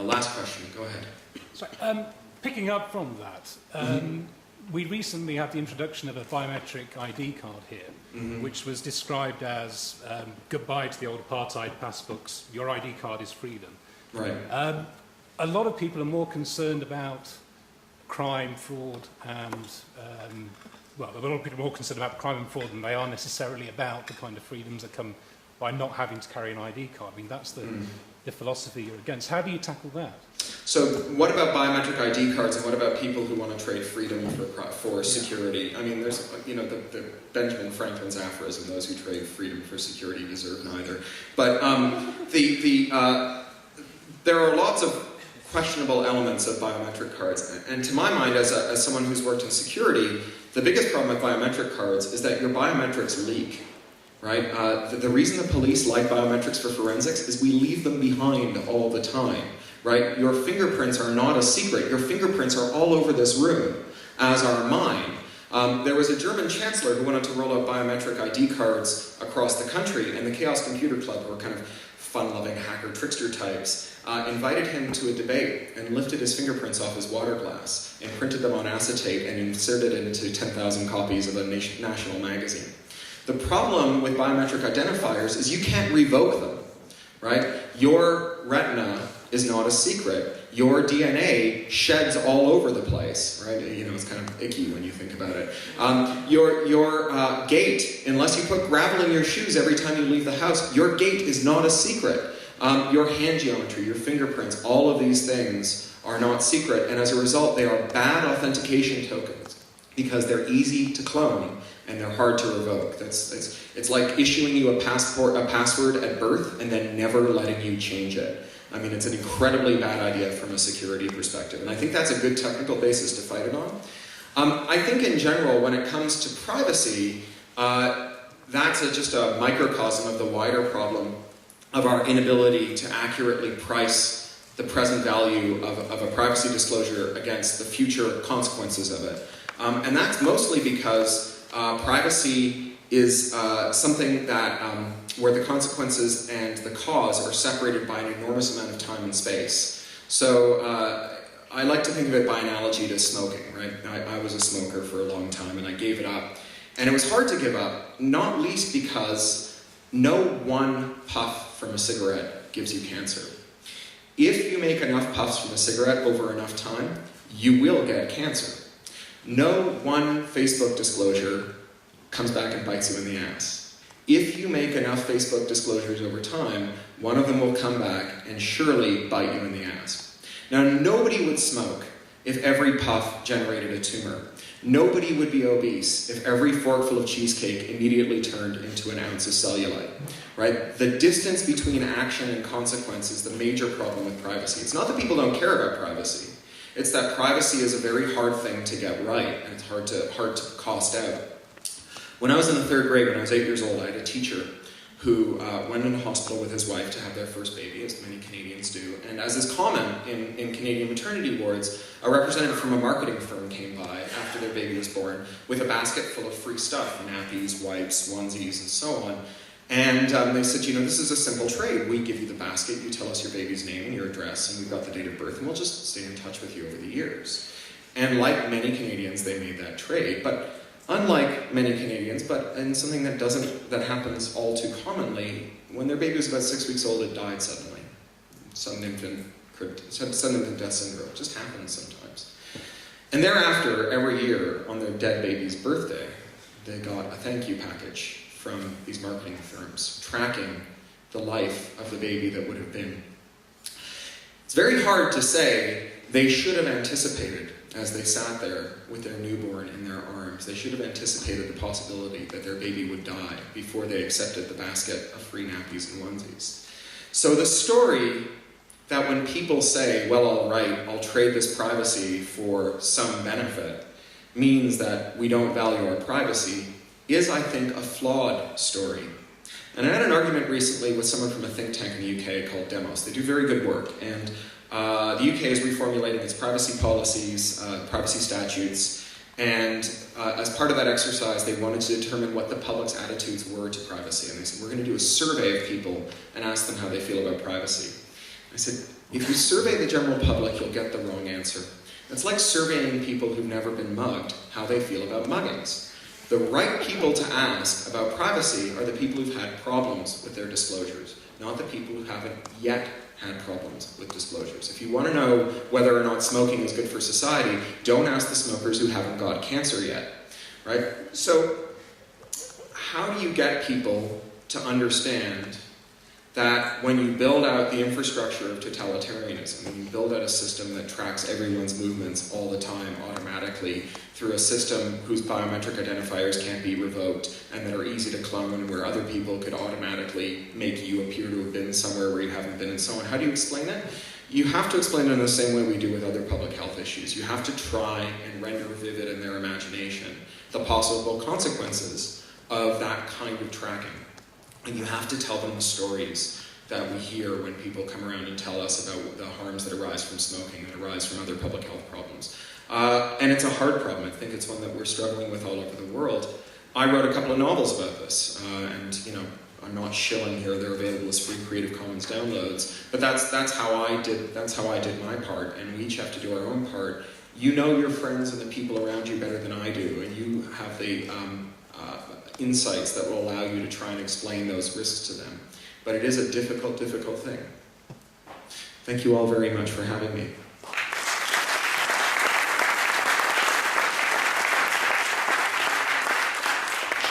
Last question, go ahead. Sorry, picking up from that, we recently had the introduction of a biometric ID card here, which was described as goodbye to the old apartheid passbooks, your ID card is freedom. Right. A lot of people are more concerned about crime, fraud, and, well, a lot of people are more concerned about crime and fraud than they are necessarily about the kind of freedoms that come by not having to carry an ID card. I mean, that's the philosophy you're against. How do you tackle that? So what about biometric ID cards, and what about people who want to trade freedom for security? I mean, there's, you know, the Benjamin Franklin's aphorism, those who trade freedom for security deserve neither. But there are lots of questionable elements of biometric cards. And to my mind, as someone who's worked in security, the biggest problem with biometric cards is that your biometrics leak. Right? The reason the police like biometrics for forensics is we leave them behind all the time. Right? Your fingerprints are not a secret. Your fingerprints are all over this room, as are mine. There was a German chancellor who wanted to roll out biometric ID cards across the country, and the Chaos Computer Club, who are kind of fun-loving hacker trickster types, invited him to a debate and lifted his fingerprints off his water glass and printed them on acetate and inserted it into 10,000 copies of a national magazine. The problem with biometric identifiers is you can't revoke them, right? Your retina is not a secret. Your DNA sheds all over the place, right? You know, it's kind of icky when you think about it. Your gait, unless you put gravel in your shoes every time you leave the house, your gait is not a secret. Your hand geometry, your fingerprints, all of these things are not secret, and as a result, they are bad authentication tokens because they're easy to clone and they're hard to revoke. It's like issuing you a password at birth and then never letting you change it. I mean, it's an incredibly bad idea from a security perspective, and I think that's a good technical basis to fight it on. I think in general, when it comes to privacy, that's just a microcosm of the wider problem of our inability to accurately price the present value of a privacy disclosure against the future consequences of it. And that's mostly because privacy is something that where the consequences and the cause are separated by an enormous amount of time and space. So I like to think of it by analogy to smoking, right? I was a smoker for a long time and I gave it up. And it was hard to give up, not least because no one puff from a cigarette gives you cancer. If you make enough puffs from a cigarette over enough time, you will get cancer. No one Facebook disclosure comes back and bites you in the ass. If you make enough Facebook disclosures over time, one of them will come back and surely bite you in the ass. Now, nobody would smoke if every puff generated a tumor. Nobody would be obese if every forkful of cheesecake immediately turned into an ounce of cellulite, right? The distance between action and consequence is the major problem with privacy. It's not that people don't care about privacy. It's that privacy is a very hard thing to get right, and it's hard to cost out. When I was in the 3rd grade, when I was 8 years old, I had a teacher who went into hospital with his wife to have their first baby, as many Canadians do. And as is common in Canadian maternity wards, a representative from a marketing firm came by after their baby was born with a basket full of free stuff, nappies, wipes, onesies, and so on. And they said, you know, this is a simple trade. We give you the basket, you tell us your baby's name and your address, and we've got the date of birth, and we'll just stay in touch with you over the years. And like many Canadians, they made that trade. But unlike many Canadians, and something that happens all too commonly, when their baby was about 6 weeks old, it died suddenly. Sudden infant death syndrome. It just happens sometimes. And thereafter, every year, on their dead baby's birthday, they got a thank you package from these marketing firms, tracking the life of the baby that would have been. It's very hard to say they should have anticipated, as they sat there with their newborn in their arms, they should have anticipated the possibility that their baby would die before they accepted the basket of free nappies and onesies. So the story that when people say, well, all right, I'll trade this privacy for some benefit, means that we don't value our privacy, is, I think, a flawed story. And I had an argument recently with someone from a think tank in the UK called Demos. They do very good work, and the UK is reformulating its privacy policies, privacy statutes, and as part of that exercise, they wanted to determine what the public's attitudes were to privacy. And they said, we're going to do a survey of people and ask them how they feel about privacy. I said, if you survey the general public, you'll get the wrong answer. It's like surveying people who've never been mugged, how they feel about muggings. The right people to ask about privacy are the people who've had problems with their disclosures, not the people who haven't yet had problems with disclosures. If you want to know whether or not smoking is good for society, don't ask the smokers who haven't got cancer yet, right? So, how do you get people to understand that when you build out the infrastructure of totalitarianism, when you build out a system that tracks everyone's movements all the time automatically through a system whose biometric identifiers can't be revoked and that are easy to clone and where other people could automatically make you appear to have been somewhere where you haven't been and so on, how do you explain it? You have to explain it in the same way we do with other public health issues. You have to try and render vivid in their imagination the possible consequences of that kind of tracking. And you have to tell them the stories that we hear when people come around and tell us about the harms that arise from smoking and arise from other public health problems. And it's a hard problem. I think it's one that we're struggling with all over the world. I wrote a couple of novels about this, and I'm not shilling here. They're available as free Creative Commons downloads. But that's how I did my part, and we each have to do our own part. You know your friends and the people around you better than I do, and you have the insights that will allow you to try and explain those risks to them. But it is a difficult, difficult thing. Thank you all very much for having me.